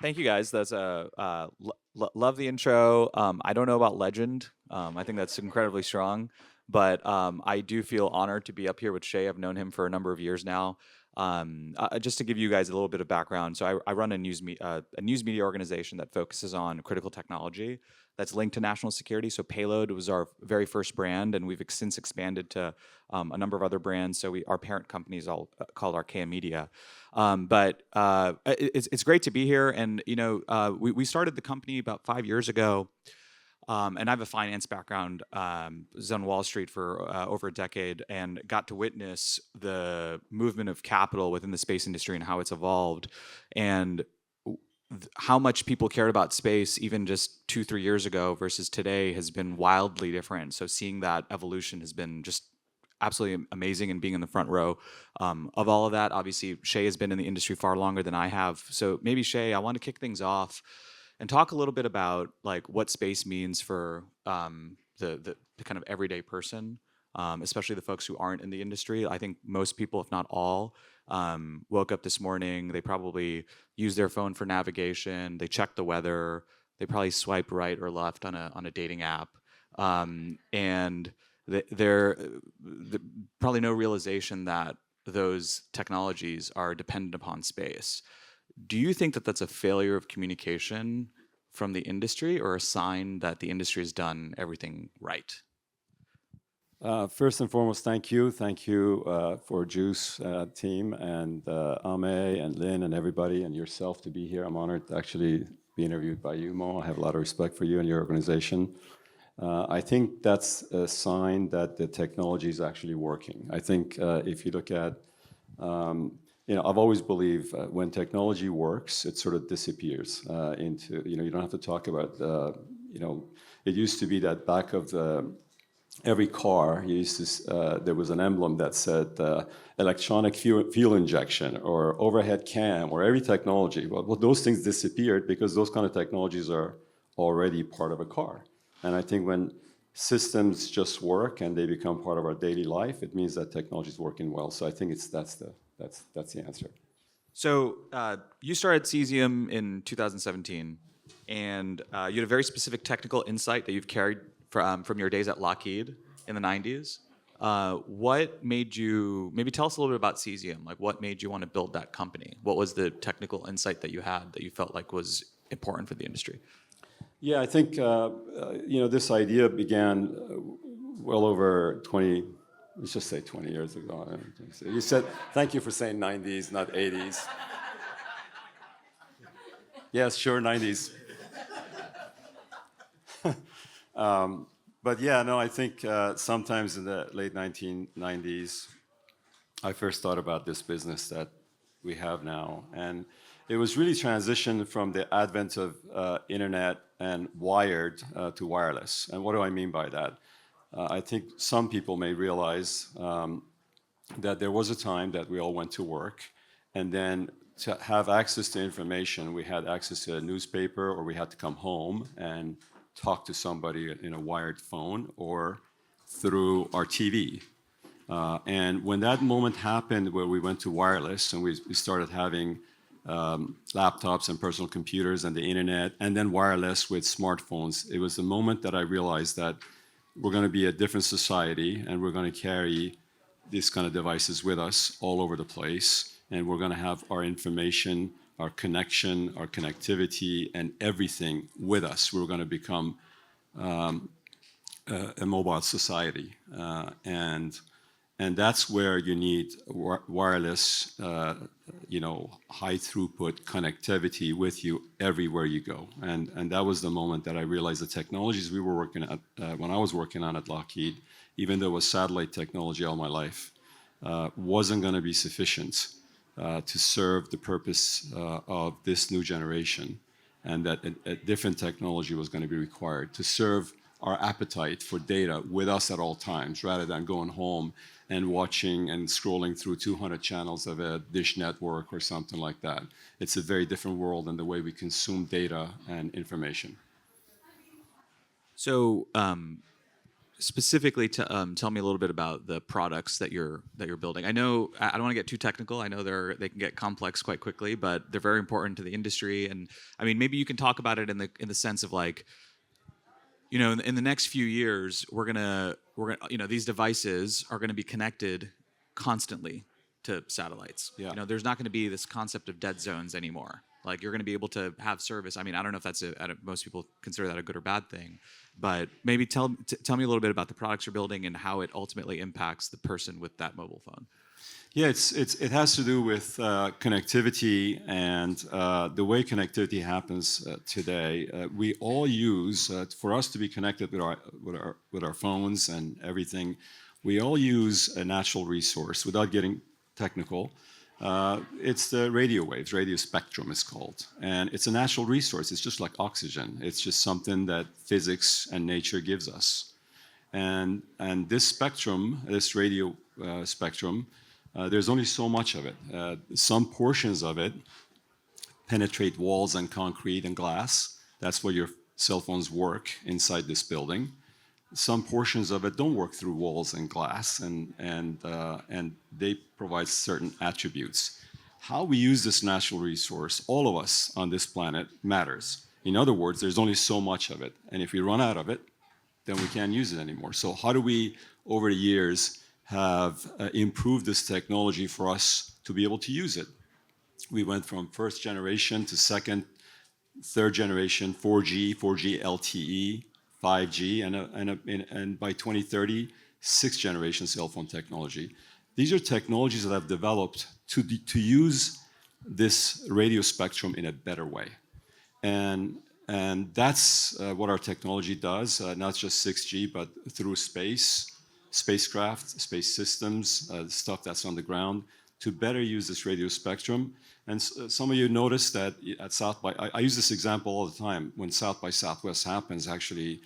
Thank you guys. That's a love the intro. I don't know about legend. I think that's incredibly strong, but I do feel honored to be up here with Shey. I've known him for a number of years now. Just to give you guys a little bit of background, so I run a news media organization that focuses on critical technology that's linked to national security. So Payload was our very first brand, and we've since expanded to a number of other brands. So our parent company is all called Arkaea Media. It's great to be here. And, we started the company about 5 years ago. And I have a finance background, was on Wall Street for over a decade and got to witness the movement of capital within the space industry and how it's evolved. And how much people cared about space even just 2, 3 years ago versus today has been wildly different. So seeing that evolution has been just absolutely amazing, and being in the front row of all of that. Obviously, Shey has been in the industry far longer than I have. So maybe Shey, I want to kick things off and talk a little bit about like what space means for the kind of everyday person, especially the folks who aren't in the industry. I think most people, if not all, woke up this morning. They probably use their phone for navigation. They check the weather. They probably swipe right or left on a dating app, and probably no realization that those technologies are dependent upon space. Do you think that that's a failure of communication from the industry, or a sign that the industry has done everything right? First and foremost, thank you. Thank you for Juice team and Ame and Lynn and everybody and yourself to be here. I'm honored to actually be interviewed by you, Mo. I have a lot of respect for you and your organization. I think that's a sign that the technology is actually working. I think if you look at, I've always believed when technology works, it sort of disappears into, you don't have to talk about, it used to be that back of every car, there was an emblem that said electronic fuel injection or overhead cam or every technology. Well, those things disappeared because those kind of technologies are already part of a car. And I think when systems just work and they become part of our daily life, it means that technology is working well. So I think that's the answer. So you started Cesium in 2017, and you had a very specific technical insight that you've carried from your days at Lockheed in the 90s. What made you, maybe tell us a little bit about Cesium, like what made you want to build that company? What was the technical insight that you had that you felt like was important for the industry? Yeah, I think this idea began well over 20, let's just say 20 years ago. You said, thank you for saying 90s, not 80s. Yes, sure, 90s. But yeah, no, I think sometimes in the late 1990s, I first thought about this business that we have now. And it was really transitioned from the advent of internet and wired to wireless. And what do I mean by that? I think some people may realize that there was a time that we all went to work, and then to have access to information, we had access to a newspaper, or we had to come home and talk to somebody in a wired phone or through our TV. And when that moment happened where we went to wireless and we started having laptops and personal computers and the internet, and then wireless with smartphones, it was the moment that I realized that we're going to be a different society, and we're going to carry these kind of devices with us all over the place, and we're going to have our information, our connection, our connectivity, and everything with us. We're going to become a mobile society, and that's where you need wireless, high throughput connectivity with you everywhere you go. And that was the moment that I realized the technologies we were working at, when I was working on at Lockheed, even though it was satellite technology all my life, wasn't going to be sufficient to serve the purpose of this new generation, and that a different technology was going to be required to serve our appetite for data with us at all times, rather than going home and watching and scrolling through 200 channels of a dish network or something like that. It's a very different world in the way we consume data and information. So specifically to tell me a little bit about the products that you're building. I know I don't want to get too technical. I know they can get complex quite quickly, but they're very important to the industry. And I mean, maybe you can talk about it in the sense of like, in the next few years, we're gonna, these devices are gonna be connected constantly to satellites. Yeah. There's not gonna be this concept of dead zones anymore. Like you're gonna be able to have service. I mean, I don't know if that's most people consider that a good or bad thing, but maybe tell me a little bit about the products you're building and how it ultimately impacts the person with that mobile phone. Yeah, it has to do with connectivity and the way connectivity happens today. We all use for us to be connected with our phones and everything. We all use a natural resource without getting technical. It's the radio waves, radio spectrum is called, and it's a natural resource. It's just like oxygen. It's just something that physics and nature gives us. And this spectrum, this radio spectrum. There's only so much of it. Some portions of it penetrate walls and concrete and glass. That's where your cell phones work inside this building. Some portions of it don't work through walls and glass, and they provide certain attributes. How we use this natural resource, all of us on this planet, matters. In other words, there's only so much of it, and if we run out of it, then we can't use it anymore. So how do we, over the years, have improved this technology for us to be able to use it? We went from first generation to second, third generation, 4G, 4G LTE, 5G, and by 2030, sixth generation cell phone technology. These are technologies that have developed to use this radio spectrum in a better way. And that's what our technology does, not just 6G, but through spacecraft, space systems, stuff that's on the ground, to better use this radio spectrum. And some of you noticed that at South by, I use this example all the time, when South by Southwest happens, actually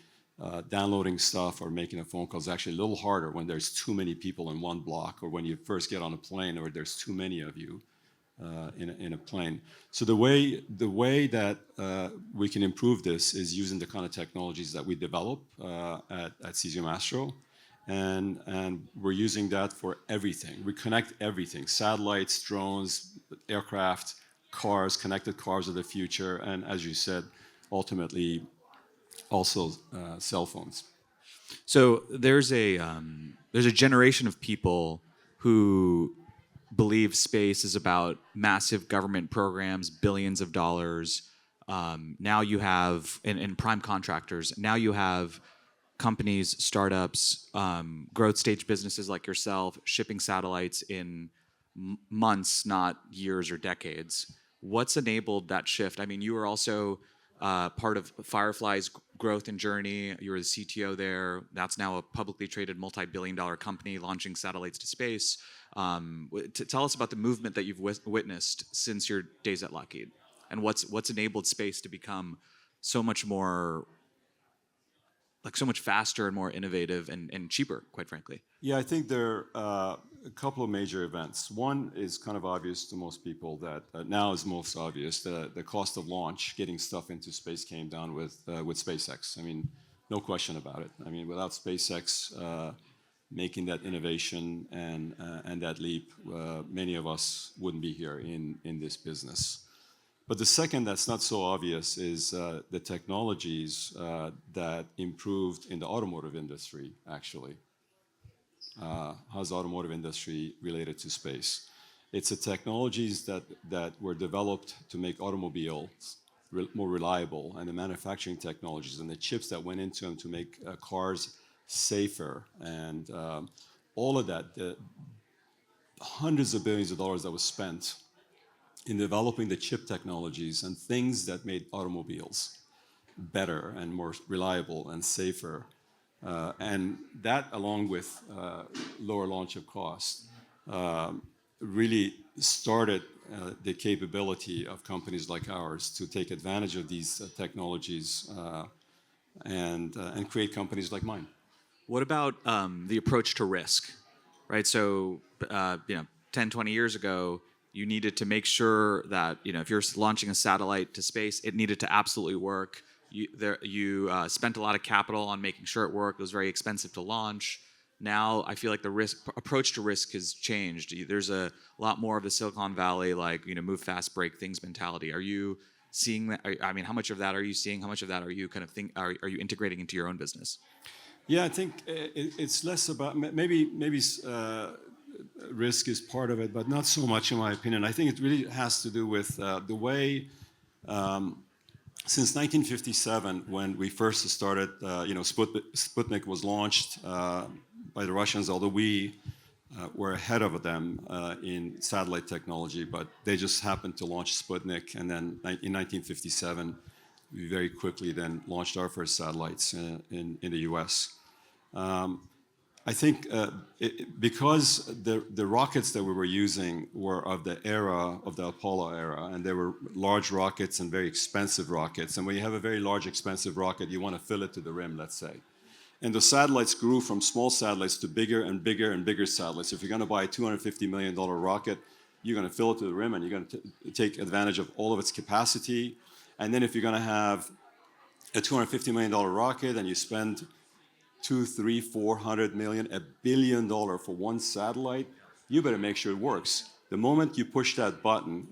downloading stuff or making a phone call is actually a little harder when there's too many people in one block, or when you first get on a plane, or there's too many of you in a plane. So the way that we can improve this is using the kind of technologies that we develop at CesiumAstro. And we're using that for everything. We connect everything: satellites, drones, aircraft, cars, connected cars of the future, and as you said, ultimately also cell phones. So there's a generation of people who believe space is about massive government programs, billions of dollars. Now you have, and prime contractors. Now you have companies, startups, growth stage businesses like yourself, shipping satellites in months, not years or decades. What's enabled that shift? I mean, you were also part of Firefly's growth and journey. You were the CTO there. That's now a publicly traded multi-billion-dollar company launching satellites to space. Tell us about the movement that you've witnessed since your days at Lockheed, and what's enabled space to become so much more, like so much faster and more innovative and cheaper, quite frankly. Yeah, I think there are a couple of major events. One is kind of obvious to most people, that now is most obvious. The cost of launch, getting stuff into space, came down with SpaceX. I mean, no question about it. I mean, without SpaceX making that innovation and that leap, many of us wouldn't be here in this business. But the second that's not so obvious is the technologies that improved in the automotive industry, actually. How's the automotive industry related to space? It's the technologies that were developed to make automobiles more reliable, and the manufacturing technologies and the chips that went into them to make cars safer, and all of that, the hundreds of billions of dollars that was spent in developing the chip technologies and things that made automobiles better and more reliable and safer. And that, along with lower launch of cost, really started the capability of companies like ours to take advantage of these technologies and create companies like mine. What about the approach to risk, right? So, 10, 20 years ago, you needed to make sure that, if you're launching a satellite to space, it needed to absolutely work. You spent a lot of capital on making sure it worked. It was very expensive to launch. Now I feel like the approach to risk has changed. There's a lot more of the Silicon Valley, like, move fast, break things mentality. Are you seeing that? I mean, how much of that are you seeing? How much of that are you kind of are you integrating into your own business? Yeah, I think it's less about maybe risk is part of it, but not so much in my opinion. I think it really has to do with the way since 1957, when we first started, Sputnik was launched by the Russians, although we were ahead of them in satellite technology, but they just happened to launch Sputnik, and then in 1957, we very quickly then launched our first satellites in the U.S. I think because the rockets that we were using were of the era of the Apollo era, and they were large rockets and very expensive rockets. And when you have a very large, expensive rocket, you want to fill it to the rim, let's say. And the satellites grew from small satellites to bigger and bigger and bigger satellites. If you're going to buy a $250 million rocket, you're going to fill it to the rim, and you're going to take advantage of all of its capacity. And then if you're going to have a $250 million rocket and you spend 200, 300, 400 million, $1 billion for one satellite, you better make sure it works. The moment you push that button,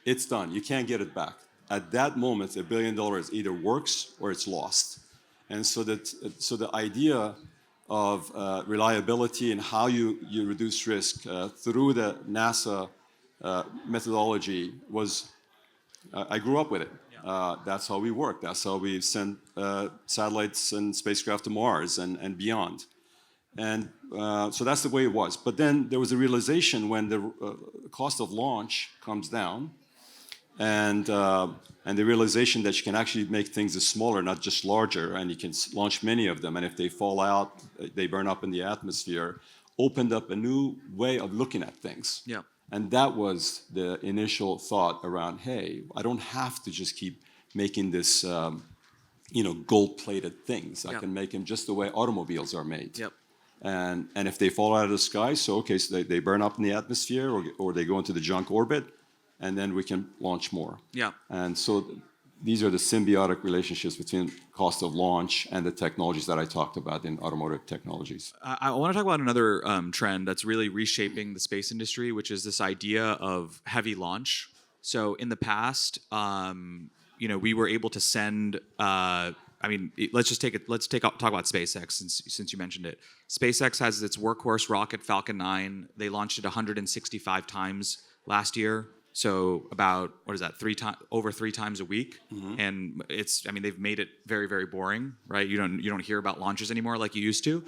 it's done. You can't get it back. At that moment, $1 billion either works or it's lost. And so the idea of reliability and how you reduce risk through the NASA methodology was, I grew up with it. That's how we work. That's how we send satellites and spacecraft to Mars and beyond. And so that's the way it was. But then there was a realization when the cost of launch comes down, and the realization that you can actually make things smaller, not just larger, and you can launch many of them. And if they fall out, they burn up in the atmosphere, opened up a new way of looking at things. Yeah. And that was the initial thought around, hey, I don't have to just keep making this, gold-plated things. I can make them just the way automobiles are made. Yep. And if they fall out of the sky, so they burn up in the atmosphere, or they go into the junk orbit, and then we can launch more. Yeah. And so these are the symbiotic relationships between cost of launch and the technologies that I talked about in automotive technologies. I want to talk about another trend that's really reshaping the space industry, which is this idea of heavy launch. So in the past, we were able to send. Let's talk about SpaceX since you mentioned it. SpaceX has its workhorse rocket Falcon 9. They launched it 165 times last year. So about, over three times a week. Mm-hmm. And they've made it very, very boring, right? You don't hear about launches anymore like you used to.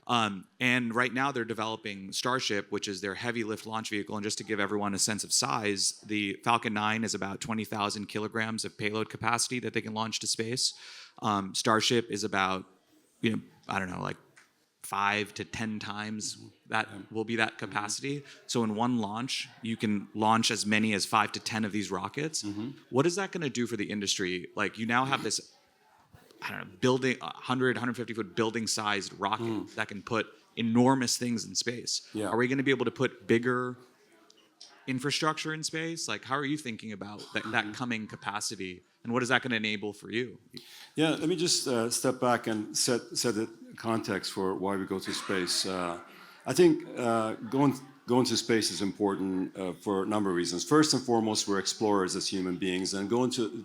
And right now they're developing Starship, which is their heavy lift launch vehicle. And just to give everyone a sense of size, the Falcon 9 is about 20,000 kilograms of payload capacity that they can launch to space. Starship is about, 5 to 10 times that will be that capacity. So in one launch, you can launch as many as 5 to 10 of these rockets. Mm-hmm. What is that going to do for the industry? Like, you now have this, building 100, 150-foot building-sized rocket that can put enormous things in space. Yeah. Are we going to be able to put bigger infrastructure in space? Like, how are you thinking about that coming capacity, and what is that going to enable for you? Yeah, let me just step back and set the context for why we go to space. I think going to space is important for a number of reasons. First and foremost, we're explorers as human beings, and going to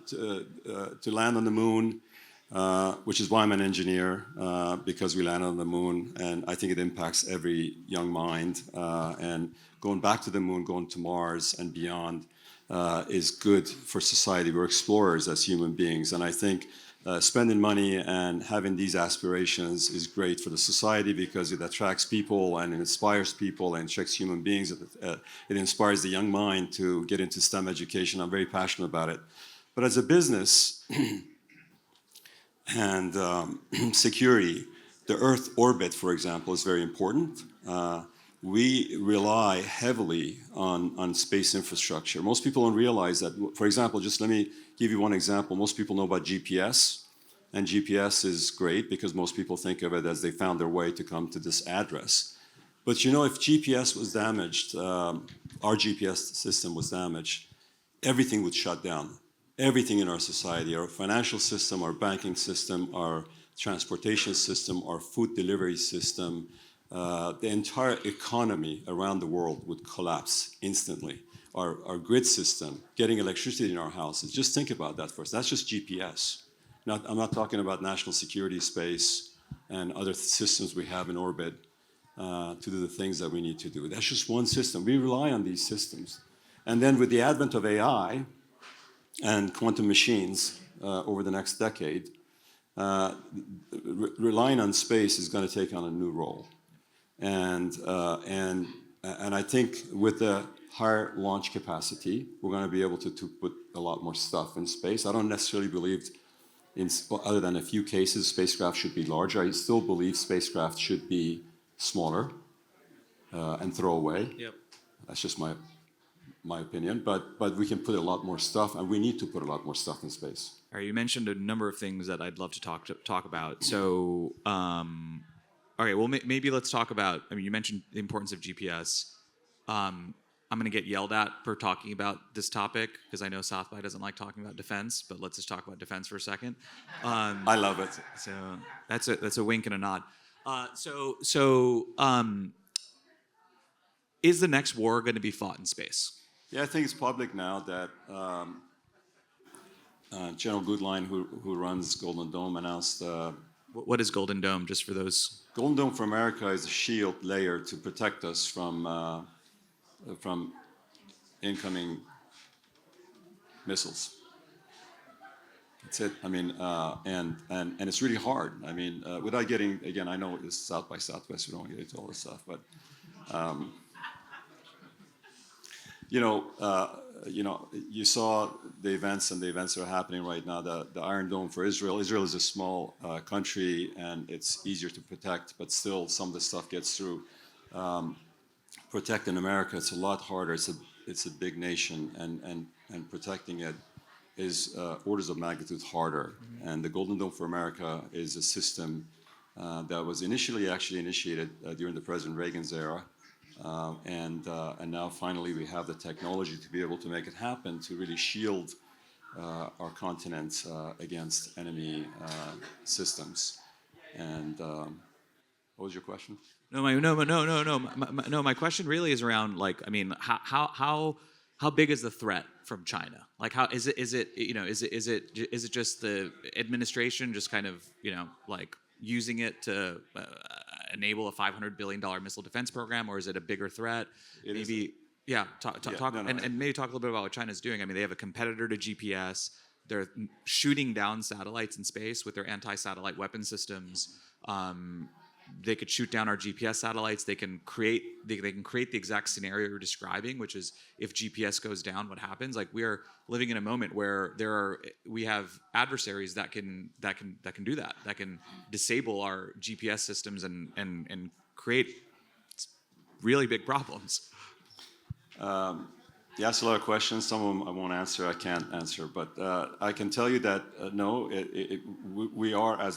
land on the moon, which is why I'm an engineer, because we land on the moon, and I think it impacts every young mind. And going back to the moon, going to Mars and beyond is good for society. We're explorers as human beings, and I think spending money and having these aspirations is great for the society because it attracts people and it inspires people and attracts human beings. It inspires the young mind to get into STEM education. I'm very passionate about it. But as a business and security, the Earth orbit, for example, is very important. We rely heavily on space infrastructure. Most people don't realize that. For example, just let me give you one example. Most people know about GPS, and GPS is great because most people think of it as they found their way to come to this address. But if GPS was damaged, our GPS system was damaged, everything would shut down. everything in our society, our financial system, our banking system, our transportation system, our food delivery system, the entire economy around the world would collapse instantly. Our grid system, getting electricity in our houses, just think about that first. That's just GPS. I'm not talking about national security space and other systems we have in orbit to do the things that we need to do. That's just one system. We rely on these systems. And then with the advent of AI and quantum machines over the next decade, relying on space is going to take on a new role. And I think with the higher launch capacity, we're going to be able to put a lot more stuff in space. I don't necessarily believe, other than a few cases, spacecraft should be larger. I still believe spacecraft should be smaller and throw away. Yep. That's just my opinion. But we can put a lot more stuff, and we need to put a lot more stuff in space. All right, you mentioned a number of things that I'd love to talk about. So, okay, well, maybe let's talk about. I mean, you mentioned the importance of GPS. I'm going to get yelled at for talking about this topic because I know South by doesn't like talking about defense, but let's just talk about defense for a second. I love it. So that's a wink and a nod. Is the next war going to be fought in space? Yeah, I think it's public now that General Goodline, who runs Golden Dome, announced. What is Golden Dome, just for those? Golden Dome for America is a shield layer to protect us from incoming missiles. That's it. I mean, and it's really hard. I mean, without getting, again, I know it's South by Southwest. We don't want to get into all this stuff, but you saw the events that are happening right now. The Iron Dome for Israel. Israel is a small country, and it's easier to protect, but still, some of the stuff gets through. Protecting America, it's a lot harder. It's a big nation, and protecting it is orders of magnitude harder. Mm-hmm. And the Golden Dome for America is a system that was actually initiated during the President Reagan's era. And now finally we have the technology to be able to make it happen, to really shield our continent against enemy systems. And what was your question? No. My question really is around, like, I mean, how big is the threat from China? Like, how is it just the administration just kind of, like, using it to enable a $500 billion missile defense program, or is it a bigger threat? Maybe, yeah. Talk, and maybe talk a little bit about what China's doing. I mean, they have a competitor to GPS. They're shooting down satellites in space with their anti-satellite weapon systems. They could shoot down our GPS satellites. They can create the exact scenario you're describing, which is if GPS goes down, what happens? Like, we are living in a moment where we have adversaries that can do that. That can disable our GPS systems and create really big problems. You asked a lot of questions. Some of them I won't answer. I can't answer, but I can tell you that no, we are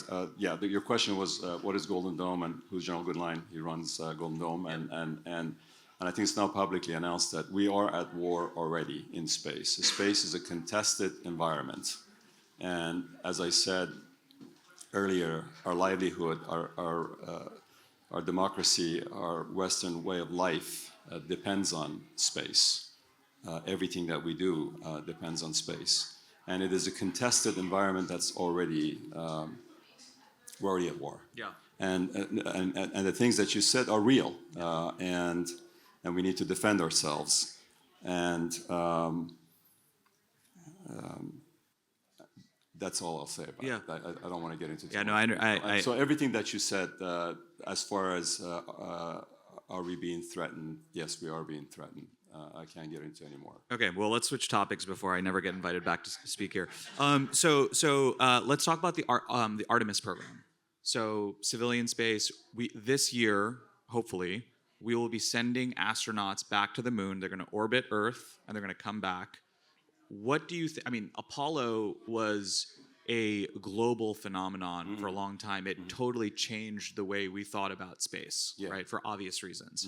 your question was what is Golden Dome and who's General Goodline? He runs Golden Dome, and I think it's now publicly announced that we are at war already in space. Space is a contested environment, and as I said earlier, our livelihood, our democracy, our Western way of life depends on space. Everything that we do depends on space, and it is a contested environment that's already we're already at war. Yeah. And the things that you said are real, and we need to defend ourselves, and that's all I'll say about it. I don't want to get into. Yeah. No. So everything that you said, as far as are we being threatened? Yes, we are being threatened. I can't get into any more. Okay, well, let's switch topics before I never get invited back to speak here. So let's talk about the Artemis program. So civilian space. This year, hopefully, we will be sending astronauts back to the moon. They're going to orbit Earth, and they're going to come back. What do you think? I mean, Apollo was a global phenomenon for a long time. It totally changed the way we thought about space, right? For obvious reasons.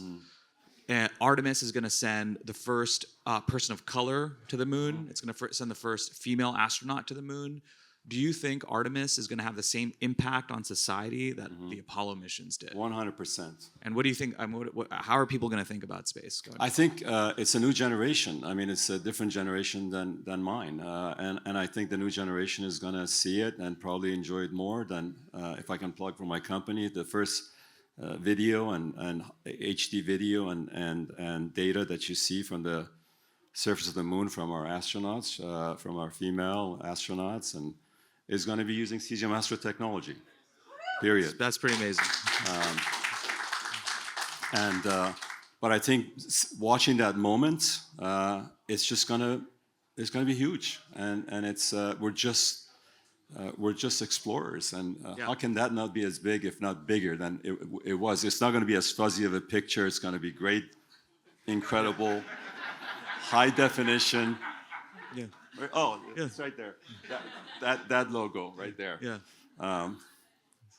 Artemis is going to send the first person of color to the moon. It's going to send the first female astronaut to the moon. Do you think Artemis is going to have the same impact on society that the Apollo missions did? 100%. And what do you think? How are people going to think about space going? I think it's a new generation. I mean, it's a different generation than mine, and I think the new generation is going to see it and probably enjoy it more than if I can plug for my company. The first video and HD video and data that you see from the surface of the moon from our astronauts, from our female astronauts, and is going to be using CesiumAstro technology. Period. That's pretty amazing. But I think watching that moment, it's just gonna be huge, and it's we're just explorers, and how can that not be as big, if not bigger, than it was? It's not going to be as fuzzy of a picture. It's going to be great, incredible, high definition. Yeah. Oh, it's right there. That logo right there. Yeah.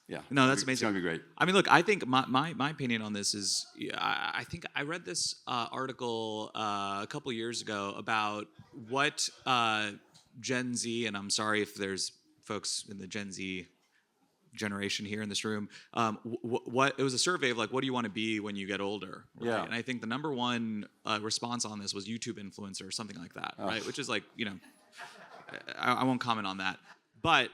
Yeah. No, that's amazing. It's gonna be great. I mean, look, I think my opinion on this is, I think I read this article a couple years ago about what Gen Z, and I'm sorry if there's folks in the Gen Z generation here in this room. What it was a survey of like, what do you want to be when you get older? Right? Yeah. And I think the number one response on this was YouTube influencer or something like that, right? Which is like, I won't comment on that. But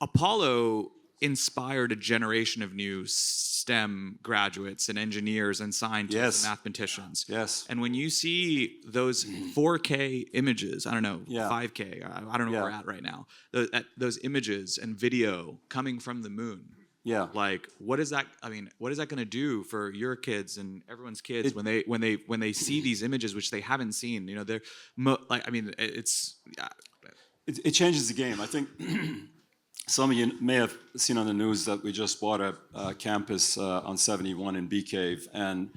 Apollo inspired a generation of new STEM graduates and engineers and scientists and mathematicians. Yes. And when you see those 4K images, I don't know, 5K, I don't know where we're at right now, those images and video coming from the moon. Yeah. Like, what is that? I mean, what is that going to do for your kids and everyone's kids when they see these images, which they haven't seen? They're It changes the game. I think some of you may have seen on the news that we just bought a campus on 71 in Bee Cave, and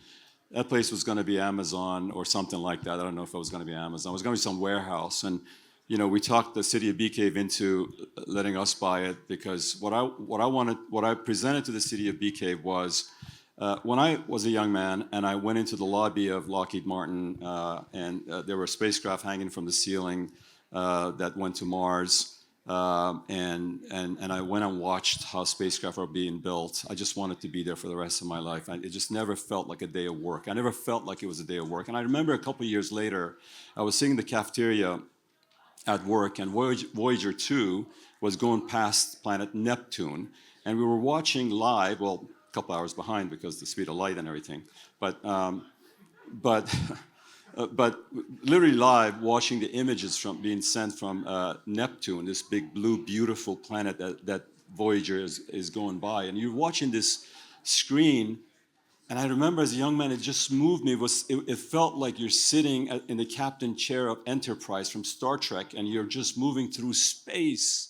that place was going to be Amazon or something like that. I don't know if it was going to be Amazon. It was going to be some warehouse, and we talked the city of Bee Cave into letting us buy it, because what I presented to the city of Bee Cave was when I was a young man and I went into the lobby of Lockheed Martin, and there were spacecraft hanging from the ceiling that went to Mars. And I went and watched how spacecraft are being built. I just wanted to be there for the rest of my life. It just never felt like a day of work. I never felt like it was a day of work. And I remember a couple of years later, I was sitting in the cafeteria at work, and Voyager 2 was going past planet Neptune. And we were watching live, well, a couple hours behind because the speed of light and everything. But literally live, watching the images being sent from Neptune, this big blue beautiful planet that Voyager is going by, and you're watching this screen, and I remember as a young man, it just moved me. It felt like you're sitting in the captain chair of Enterprise from Star Trek, and you're just moving through space,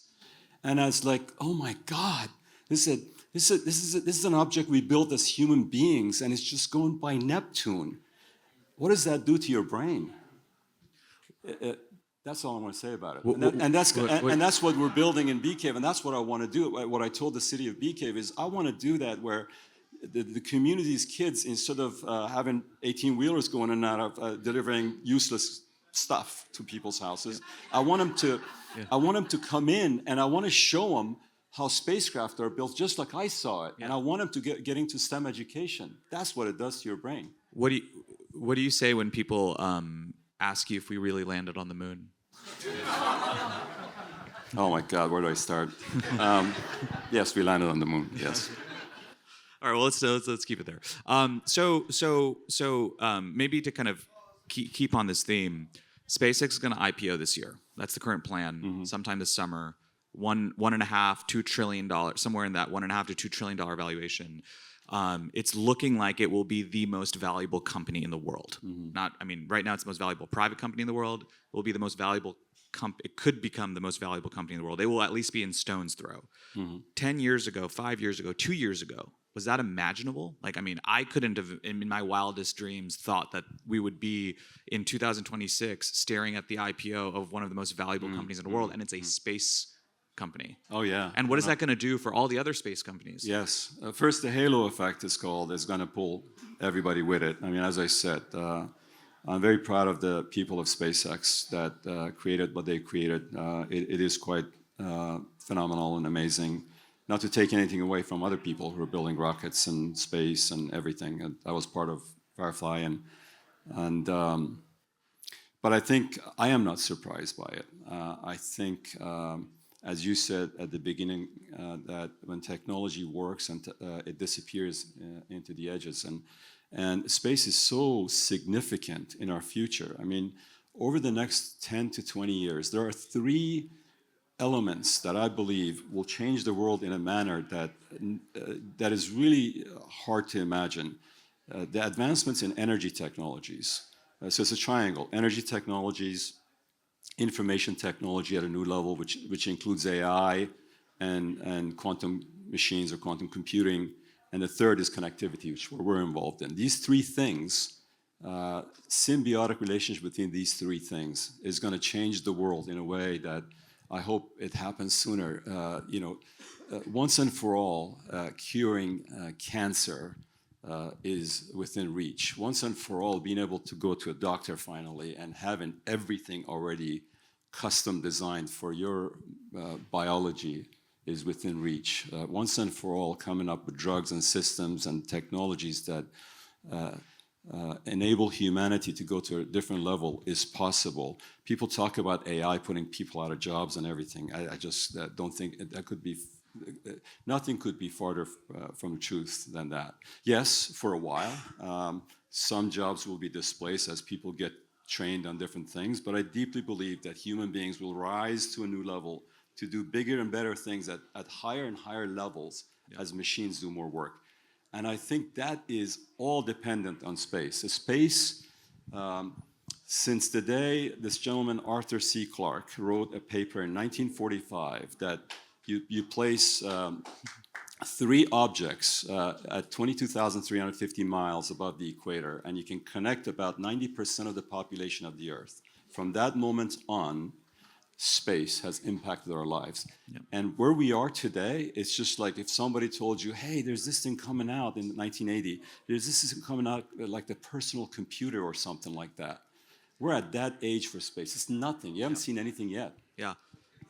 and I was like, oh my God, this is an object we built as human beings, and it's just going by Neptune. What does that do to your brain? That's all I want to say about it. And that's what we're building in Bee Cave, and that's what I want to do. What I told the city of Bee Cave is I want to do that where the community's kids, instead of having 18-wheelers going in and out of delivering useless stuff to people's houses, I want them to come in, and I want to show them how spacecraft are built just like I saw it. And I want them to get into STEM education. That's what it does to your brain. What do you say when people ask you if we really landed on the moon? Oh my God, where do I start? Yes, we landed on the moon. Yes. All right. Well, let's keep it there. Maybe to kind of keep on this theme, SpaceX is going to IPO this year. That's the current plan. Sometime this summer. $1.5–2 trillion, somewhere in that $1.5 to $2 trillion valuation. It's looking like it will be the most valuable company in the world. Right now it's the most valuable private company in the world. It will be the most valuable it could become the most valuable company in the world. They will at least be in stone's throw. 10 years ago, 5 years ago, 2 years ago, was that imaginable? I couldn't have, in my wildest dreams, thought that we would be in 2026 staring at the IPO of one of the most valuable companies in the world, and it's a space company. Oh yeah. And what is that going to do for all the other space companies? Yes. First, the halo effect is going to pull everybody with it. I mean, as I said, I'm very proud of the people of SpaceX that created what they created. It is quite phenomenal and amazing. Not to take anything away from other people who are building rockets and space and everything. I was part of Firefly, and but I think I am not surprised by it. I think, as you said at the beginning, that when technology works and it disappears into the edges, and space is so significant in our future. I mean, over the next 10 to 20 years, there are three elements that I believe will change the world in a manner that is really hard to imagine. The advancements in energy technologies. So it's a triangle: energy technologies, information technology at a new level, which includes AI and quantum machines or quantum computing, and the third is connectivity, which we're involved in. These three things, symbiotic relationship between these three things is going to change the world in a way that I hope it happens sooner. Once and for all, curing cancer is within reach. Once and for all, being able to go to a doctor finally and having everything already custom designed for your biology is within reach. Once and for all, coming up with drugs and systems and technologies that enable humanity to go to a different level is possible. People talk about AI putting people out of jobs and everything. I just don't think that could be. Nothing could be farther from the truth than that. Yes, for a while, some jobs will be displaced as people get trained on different things, but I deeply believe that human beings will rise to a new level to do bigger and better things at higher and higher levels as machines do more work. And I think that is all dependent on space. Space, since the day this gentleman, Arthur C. Clarke, wrote a paper in 1945 that you place three objects at 22,350 miles above the equator, and you can connect about 90% of the population of the Earth. From that moment on, space has impacted our lives. Yep. And where we are today, it's just like if somebody told you, hey, there's this thing coming out in 1980, there's this thing coming out like the personal computer or something like that. We're at that age for space. It's nothing. You haven't seen anything yet. Yeah.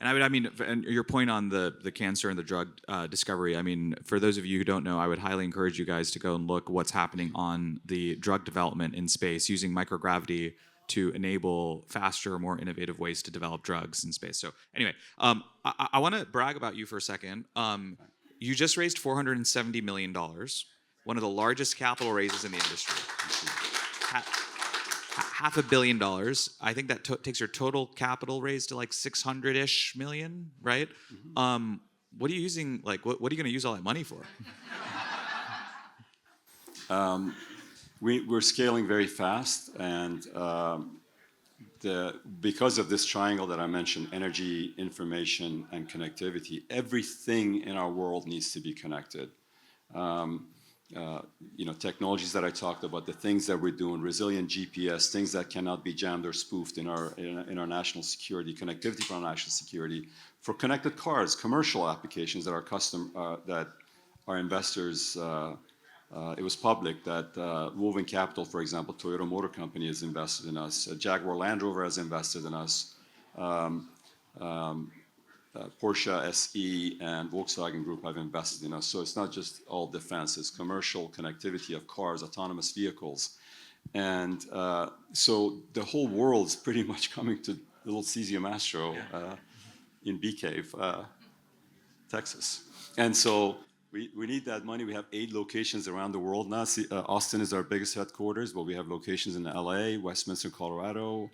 And I mean, and your point on the cancer and the drug discovery, I mean, for those of you who don't know, I would highly encourage you guys to go and look what's happening on the drug development in space using microgravity to enable faster, more innovative ways to develop drugs in space. So anyway, I want to brag about you for a second. You just raised $470 million, one of the largest capital raises in the industry. $500 million. I think that takes your total capital raised to like 600-ish million, right? Mm-hmm. What are you using? Like, what are you going to use all that money for? We're scaling very fast, and because of this triangle that I mentioned, energy, information, and connectivity, everything in our world needs to be connected. Technologies that I talked about, the things that we're doing, resilient GPS, things that cannot be jammed or spoofed in our national security, connectivity for our national security, for connected cars, commercial applications that that our investors. It was public that Woven Capital, for example, Toyota Motor Company has invested in us. Jaguar Land Rover has invested in us. Porsche SE and Volkswagen Group have invested in us. So it's not just all defense, it's commercial connectivity of cars, autonomous vehicles. And so the whole world's pretty much coming to little CesiumAstro in Bee Cave, Texas. And so we need that money. We have 8 locations around the world now. Austin is our biggest headquarters, but we have locations in LA, Westminster, Colorado,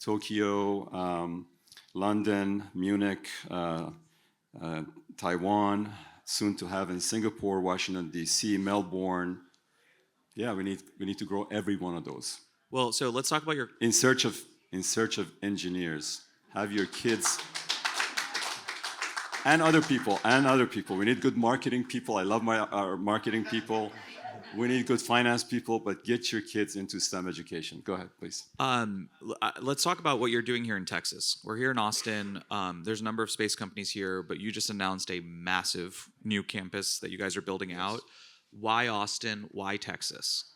Tokyo, London, Munich, Taiwan, soon to have in Singapore, Washington, D.C., Melbourne. Yeah, we need to grow every one of those. Well, so let's talk about your... In search of engineers. Have your kids... And other people. We need good marketing people. I love our marketing people. We need good finance people, but get your kids into STEM education. Go ahead, please. Let's talk about what you're doing here in Texas. We're here in Austin. There's a number of space companies here, but you just announced a massive new campus that you guys are building out. Why Austin? Why Texas?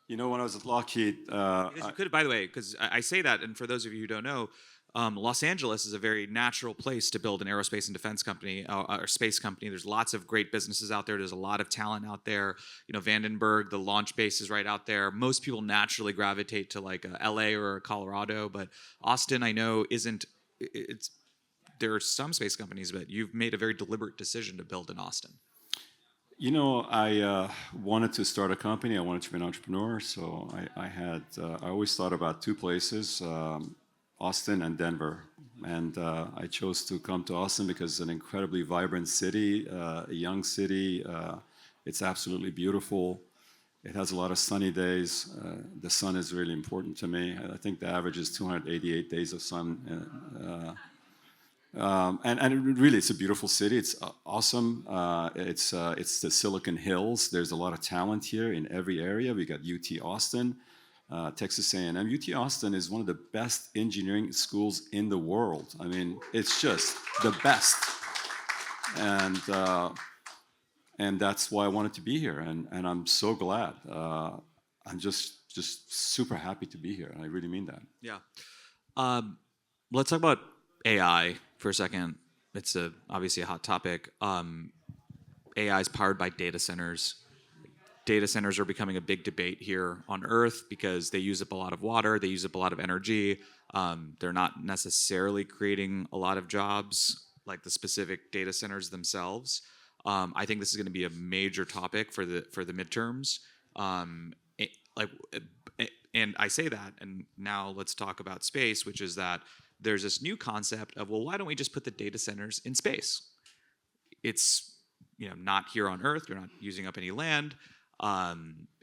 You know, when I was at Lockheed, Because you could, by the way, because I say that, and for those of you who don't know, Los Angeles is a very natural place to build an aerospace and defense company or space company. There's lots of great businesses out there. There's a lot of talent out there. You know, Vandenberg, the launch base is right out there. Most people naturally gravitate to like LA or Colorado, but Austin, I know, isn't. It's there are some space companies, but you've made a very deliberate decision to build in Austin. you know, I wanted to start a company. I wanted to be an entrepreneur, so I always thought about two places, Austin and Denver. And I chose to come to Austin because it's an incredibly vibrant city, a young city. It's absolutely beautiful. It has a lot of sunny days. The sun is really important to me. I think the average is 288 days of sun. Really, it's a beautiful city. It's awesome. It's the Silicon Hills. There's a lot of talent here in every area. We got UT Austin, Texas A&M. UT Austin is one of the best engineering schools in the world. I mean, it's just the best. And that's why I wanted to be here. And I'm so glad. I'm just super happy to be here. And I really mean that. Yeah. Let's talk about AI for a second. It's obviously a hot topic. AI is powered by data centers. Data centers are becoming a big debate here on Earth because they use up a lot of water, they use up a lot of energy. They're not necessarily creating a lot of jobs like the specific data centers themselves. I think this is going to be a major topic for the midterms. And I say that, and now let's talk about space, which is that there's this new concept of, well, why don't we just put the data centers in space? It's not here on Earth. You're not using up any land.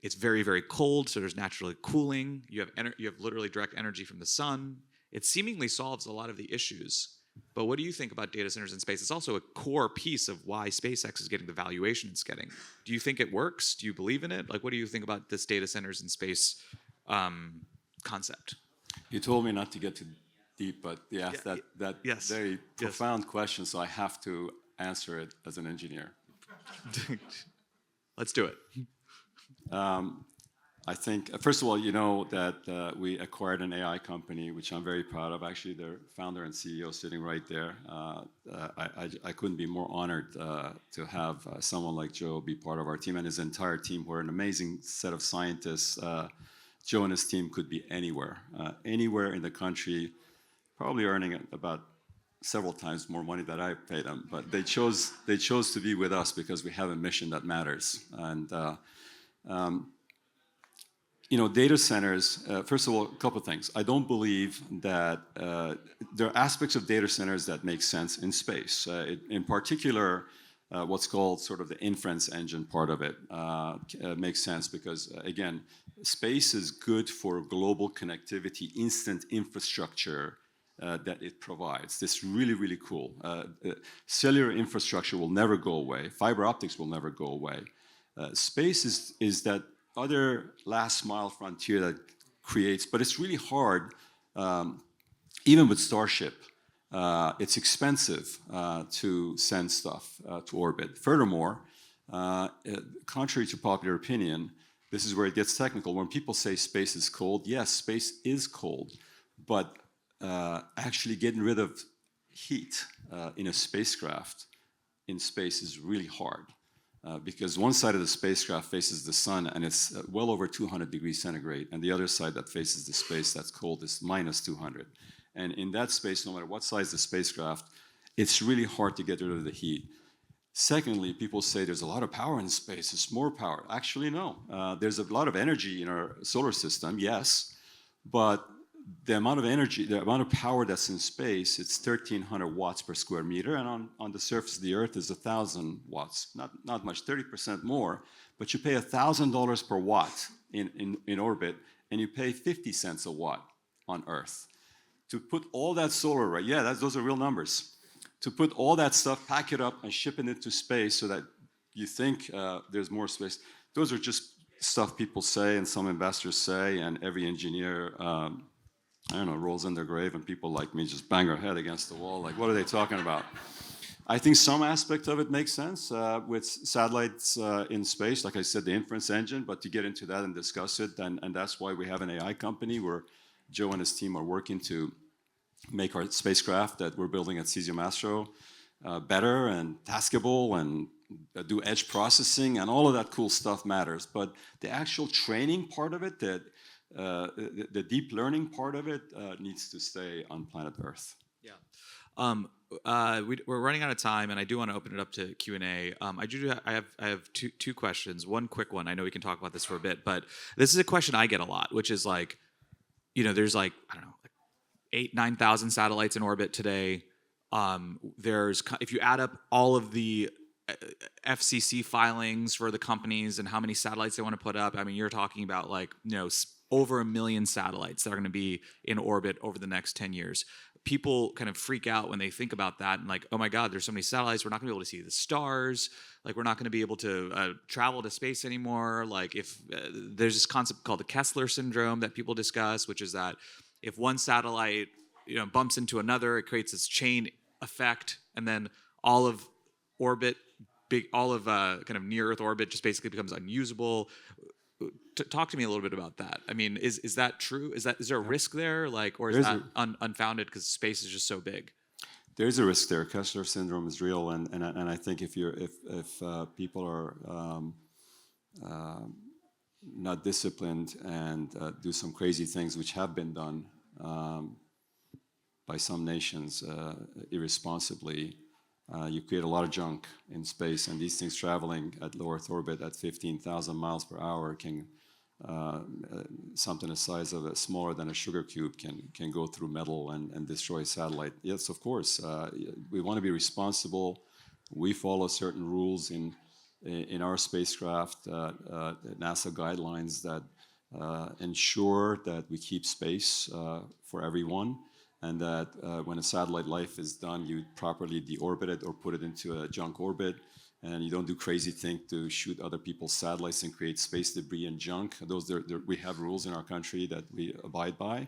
It's very, very cold, so there's naturally cooling. You have literally direct energy from the sun. It seemingly solves a lot of the issues. But what do you think about data centers in space? It's also a core piece of why SpaceX is getting the valuation it's getting. Do you think it works? Do you believe in it? Like, what do you think about this data centers in space concept? You told me not to get too deep, but you asked that yes. very profound question, so I have to answer it as an engineer. Let's do it. I think, first of all, you know that we acquired an AI company, which I'm very proud of. Actually, their founder and CEO sitting right there. I couldn't be more honored to have someone like Joe be part of our team and his entire team. We're an amazing set of scientists. Joe and his team could be anywhere in the country, probably earning about several times more money than I paid them. But they chose to be with us because we have a mission that matters. And data centers, first of all, a couple of things. I don't believe that there are aspects of data centers that make sense in space. In particular, what's called sort of the inference engine part of it makes sense because, again, space is good for global connectivity, instant infrastructure that it provides. This is really, really cool. Cellular infrastructure will never go away. Fiber optics will never go away. Space is that other last mile frontier that creates, but it's really hard, even with Starship, it's expensive to send stuff to orbit. Furthermore, contrary to popular opinion, this is where it gets technical. When people say space is cold, yes, space is cold, but actually getting rid of heat in a spacecraft in space is really hard. Because one side of the spacecraft faces the sun and it's well over 200 degrees centigrade, and the other side that faces the space that's cold is minus 200. And in that space, no matter what size the spacecraft, it's really hard to get rid of the heat. Secondly, people say there's a lot of power in space, it's more power. Actually, no. There's a lot of energy in our solar system, yes, but the amount of energy, the amount of power that's in space, it's 1,300 watts per square meter, and on the surface of the Earth is 1,000 watts. Not much, 30% more, but you pay $1,000 per watt in orbit, and you pay 50 cents a watt on Earth. To put all that solar array, those are real numbers. To put all that stuff, pack it up, and ship it into space so that you think there's more space, those are just stuff people say and some investors say, and every engineer, I don't know, rolls in their grave, and people like me just bang our head against the wall, like, what are they talking about? I think some aspect of it makes sense with satellites in space, like I said, the inference engine, but to get into that and discuss it, and that's why we have an AI company where Joe and his team are working to make our spacecraft that we're building at CesiumAstro better and taskable and do edge processing, and all of that cool stuff matters. But the actual training part of it, the deep learning part of it, needs to stay on planet Earth. Yeah. We're running out of time, and I do want to open it up to Q&A. I have two questions. One quick one. I know we can talk about this for a bit, but this is a question I get a lot, which is like, there's like, I don't know, like 8,000-9,000 satellites in orbit today. If you add up all of the FCC filings for the companies and how many satellites they want to put up, I mean, you're talking about like, over 1 million satellites that are going to be in orbit over the next 10 years. People kind of freak out when they think about that and like, oh my God, there's so many satellites. We're not going to be able to see the stars. Like, we're not going to be able to travel to space anymore. Like, if there's this concept called the Kessler syndrome that people discuss, which is that if one satellite, bumps into another, it creates this chain effect, and then all of orbit, kind of near Earth orbit just basically becomes unusable. Talk to me a little bit about that. I mean, is that true? Is there a risk there, like, or is that unfounded because space is just so big? There's a risk there. Kessler syndrome is real, and I think if people are not disciplined and do some crazy things, which have been done by some nations irresponsibly, you create a lot of junk in space, and these things traveling at low Earth orbit at 15,000 miles per hour can something the size of smaller than a sugar cube can go through metal and destroy a satellite. Yes, of course. We want to be responsible. We follow certain rules in our spacecraft, NASA guidelines that ensure that we keep space for everyone, and that when a satellite life is done, you properly deorbit it or put it into a junk orbit, and you don't do crazy things to shoot other people's satellites and create space debris and junk. We have rules in our country that we abide by.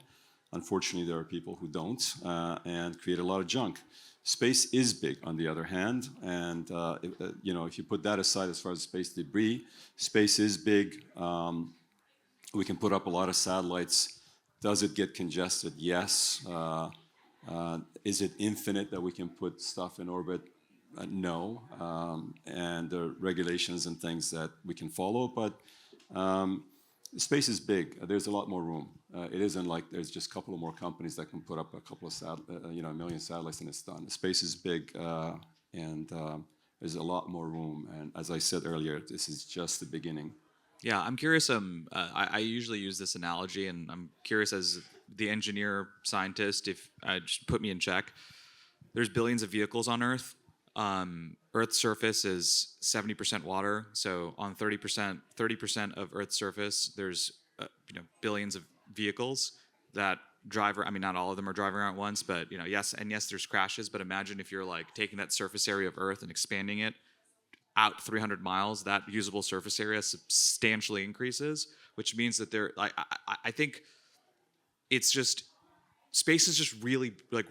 Unfortunately, there are people who don't and create a lot of junk. Space is big, on the other hand, and if you put that aside as far as space debris, space is big. We can put up a lot of satellites. Does it get congested? Yes. Is it infinite that we can put stuff in orbit? No. And there are regulations and things that we can follow, but space is big. There's a lot more room. It isn't like there's just a couple of more companies that can put up a couple of 1 million satellites and it's done. Space is big, and there's a lot more room. And as I said earlier, this is just the beginning. Yeah, I'm curious. I usually use this analogy, and I'm curious as the engineer, scientist, if just put me in check. There's billions of vehicles on Earth. Earth's surface is 70% water. So on 30% of Earth's surface, there's billions of vehicles that drive. I mean, not all of them are driving around at once, but yes, there's crashes. But imagine if you're like taking that surface area of Earth and expanding it out 300 miles, that usable surface area substantially increases, which means that I think it's just, space is just really big.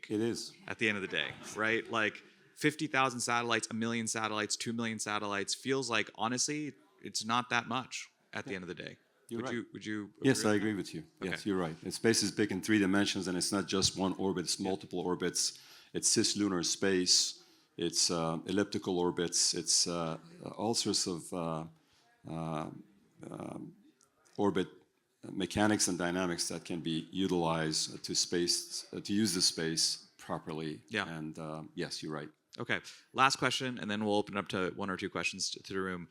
It is. At the end of the day, right? Like 50,000 satellites, 1 million satellites, 2 million satellites feels like, honestly, it's not that much at the end of the day. Would you agree? Yes, I agree with you. Okay. Yes, you're right. And space is big in 3 dimensions, and it's not just one orbit, it's multiple orbits. It's cislunar space. It's elliptical orbits. It's all sorts of orbit mechanics and dynamics that can be utilized to use the space properly. Yeah. And yes, you're right. Okay. Last question, and then we'll open up to 1 or 2 questions to the room.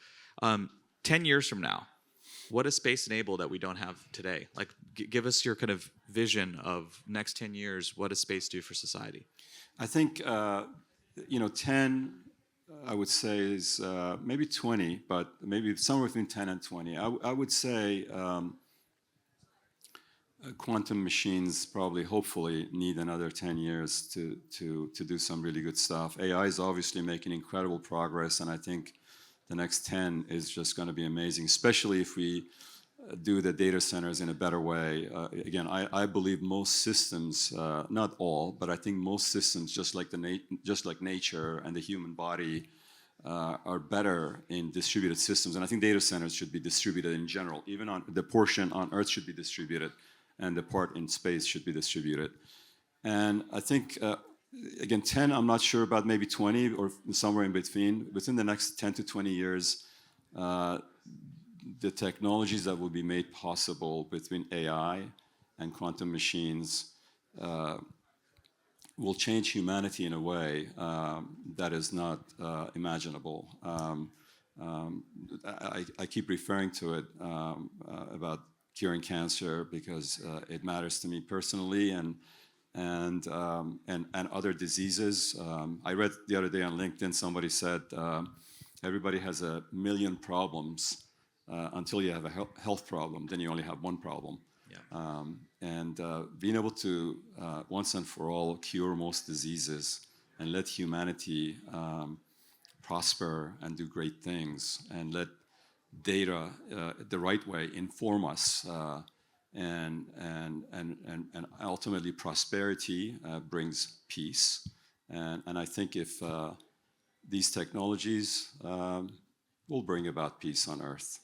10 years from now, what does space enable that we don't have today? Like, give us your kind of vision of next 10 years. What does space do for society? I think 10, I would say, is maybe 20, but maybe somewhere between 10 and 20. I would say quantum machines probably, hopefully, need another 10 years to do some really good stuff. AI is obviously making incredible progress, and I think the next 10 is just going to be amazing, especially if we do the data centers in a better way. Again, I believe most systems, not all, but I think most systems, just like nature and the human body, are better in distributed systems. And I think data centers should be distributed in general. Even on the portion on Earth should be distributed, and the part in space should be distributed. And I think, again, 10, I'm not sure about, maybe 20 or somewhere in between. Within the next 10 to 20 years, the technologies that will be made possible between AI and quantum machines will change humanity in a way that is not imaginable. I keep referring to it about curing cancer because it matters to me personally, and other diseases. I read the other day on LinkedIn, somebody said everybody has a million problems until you have a health problem, then you only have one problem. Yeah. And being able to once and for all cure most diseases and let humanity prosper and do great things, and let data the right way inform us, and ultimately prosperity brings peace. And I think if these technologies will bring about peace on Earth,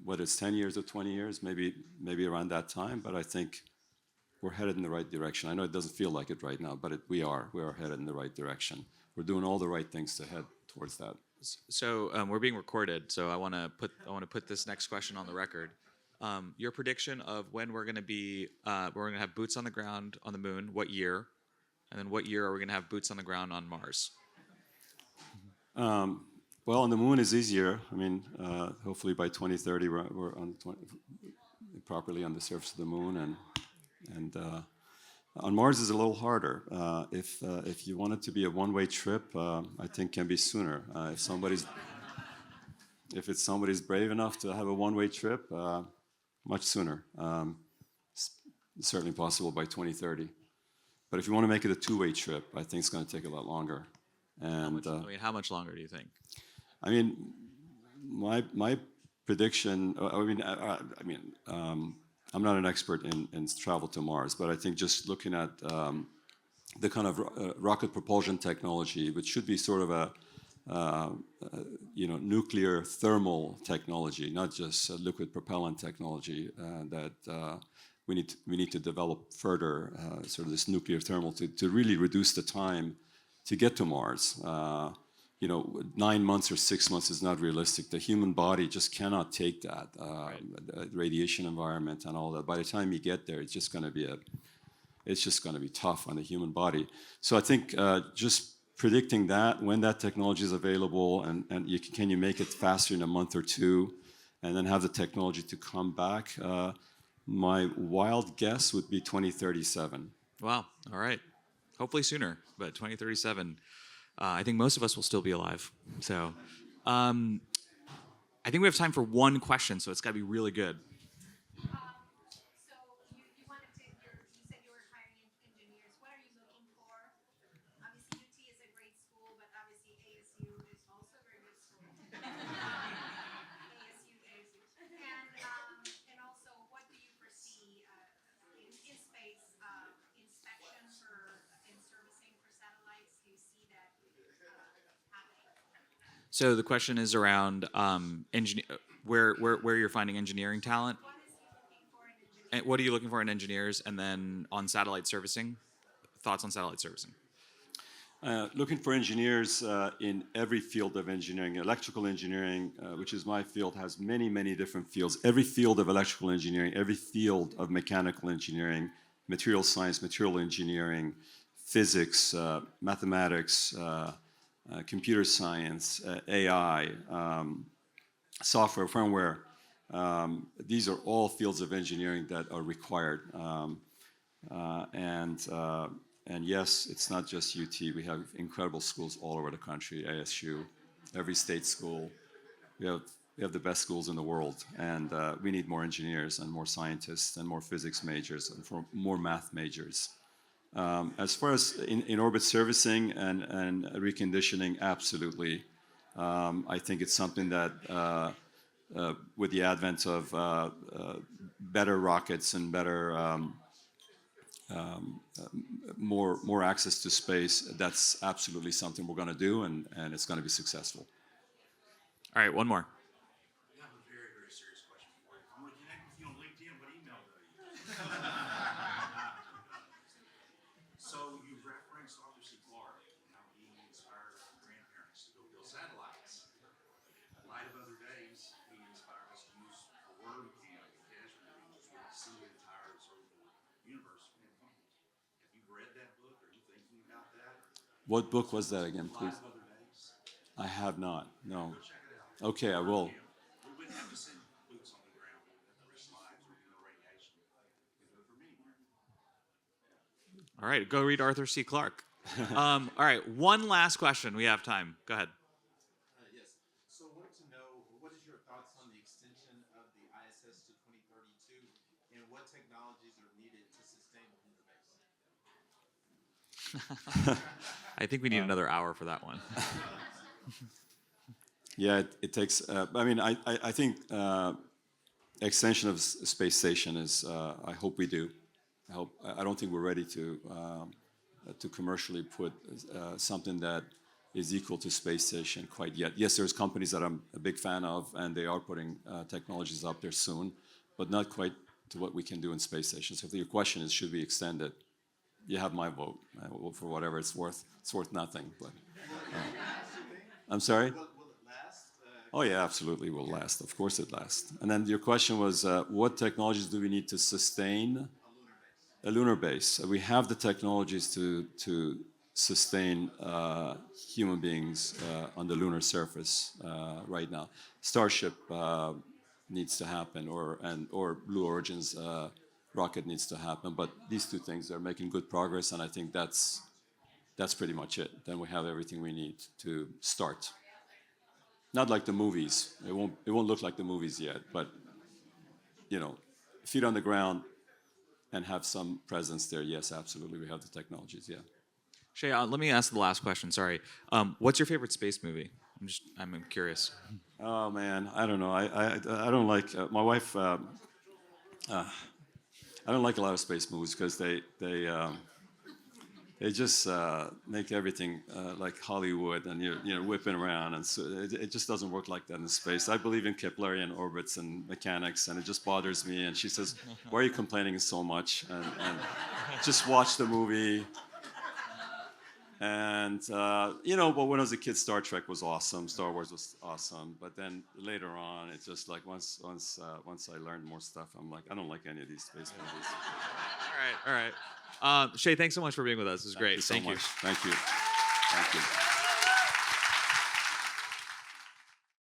whether it's 10 years or 20 years, maybe around that time, but I think we're headed in the right direction. I know it doesn't feel like it right now, but we are headed in the right direction. We're doing all the right things to head towards that. So we're being recorded, so I want to put this next question on the record. Your prediction of when we're going to have boots on the ground on the moon, what year, and then what year are we going to have boots on the ground on Mars? Well, on the moon is easier. I mean, hopefully by 2030 we're properly on the surface of the moon, and on Mars is a little harder. If you want it to be a one-way trip, I think can be sooner. If somebody's brave enough to have a one-way trip, much sooner. It's certainly possible by 2030. But if you want to make it a two-way trip, I think it's going to take a lot longer. And how much longer do you think? I mean, my prediction. I'm not an expert in travel to Mars, but I think just looking at the kind of rocket propulsion technology, which should be sort of a nuclear thermal technology, not just liquid propellant technology, that we need to develop further. Sort of this nuclear thermal to really reduce the time to get to Mars. 9 months or 6 months is not realistic. The human body just cannot take that radiation environment and all that. By the time you get there, it's just going to be tough on the human body. So I think just predicting that when that technology is available, and can you make it faster in a month or two, and then have the technology to come back. My wild guess would be 2037. Wow. All right. Hopefully sooner, but 2037. I think most of us will still be alive. So I think we have time for one question, so it's got to be really good. So you said you were hiring engineers. What are you looking for? Obviously, UT is a great school, but obviously ASU is also a very good school. ASU. And also, what do you foresee in space inspection and servicing for satellites? Do you see that happening? So the question is around where you're finding engineering talent. What are you looking for in engineers, and then on satellite servicing? Thoughts on satellite servicing? Looking for engineers in every field of engineering. Electrical engineering, which is my field, has many, many different fields. Every field of electrical engineering, every field of mechanical engineering, material science, material engineering, physics, mathematics, computer science, AI, software, firmware. These are all fields of engineering that are required. And yes, it's not just UT. We have incredible schools all over the country, ASU, every state school. We have the best schools in the world, and we need more engineers and more scientists and more physics majors and more math majors. As far as in-orbit servicing and reconditioning, absolutely. I think it's something that, with the advent of better rockets and better, more access to space, that's absolutely something we're going to do, and it's going to be successful. All right, one more. I have a very, very serious question for you. If I'm going to connect with you on LinkedIn, what email do I use? So you referenced Arthur C. Clarke and how he inspired our grandparents to go build satellites. In light of other days, he inspired us to use a word we can casually, just really see the entire sort of universe in front of us. Have you read that book? Are you thinking about that? What book was that again, please? Light of Other Days. I have not. No. Go check it out. Okay, I will. We wouldn't have to send boots on the ground. We wouldn't have to risk lives or radiation. We could do it from anywhere. All right, go read Arthur C. Clarke. All right, one last question. We have time. Go ahead. Yes. So I wanted to know, what is your thoughts on the extension of the ISS to 2032, and what technologies are needed to sustain the lunar base? I think we need another hour for that one. Yeah, it takes. I mean, I think extension of space station is. I hope we do. I don't think we're ready to commercially put something that is equal to space station quite yet. Yes, there's companies that I'm a big fan of, and they are putting technologies up there soon, but not quite to what we can do in space station. So if your question is, should we extend it? You have my vote for whatever it's worth. It's worth nothing, but. I'm sorry? Will it last? Oh yeah, absolutely will last. Of course it lasts. And then your question was, what technologies do we need to sustain a lunar base? We have the technologies to sustain human beings on the lunar surface right now. Starship needs to happen, or Blue Origin's rocket needs to happen. But these two things are making good progress, and I think that's pretty much it. Then we have everything we need to start. Not like the movies. It won't look like the movies yet, but feet on the ground and have some presence there. Yes, absolutely, we have the technologies. Yeah. Shey, let me ask the last question. Sorry. What's your favorite space movie? I'm curious. Oh man, I don't know. I don't like my wife. I don't like a lot of space movies because they just make everything like Hollywood, and you're whipping around, and so it just doesn't work like that in space. I believe in Keplerian orbits and mechanics, and it just bothers me. And she says, "Why are you complaining so much?" And just watch the movie. And but when I was a kid, Star Trek was awesome. Star Wars was awesome. But then later on, it's just like once I learned more stuff, I'm like, I don't like any of these space movies. All right. Shey, thanks so much for being with us. It was great. Thank you so much. Thank you. Thank you.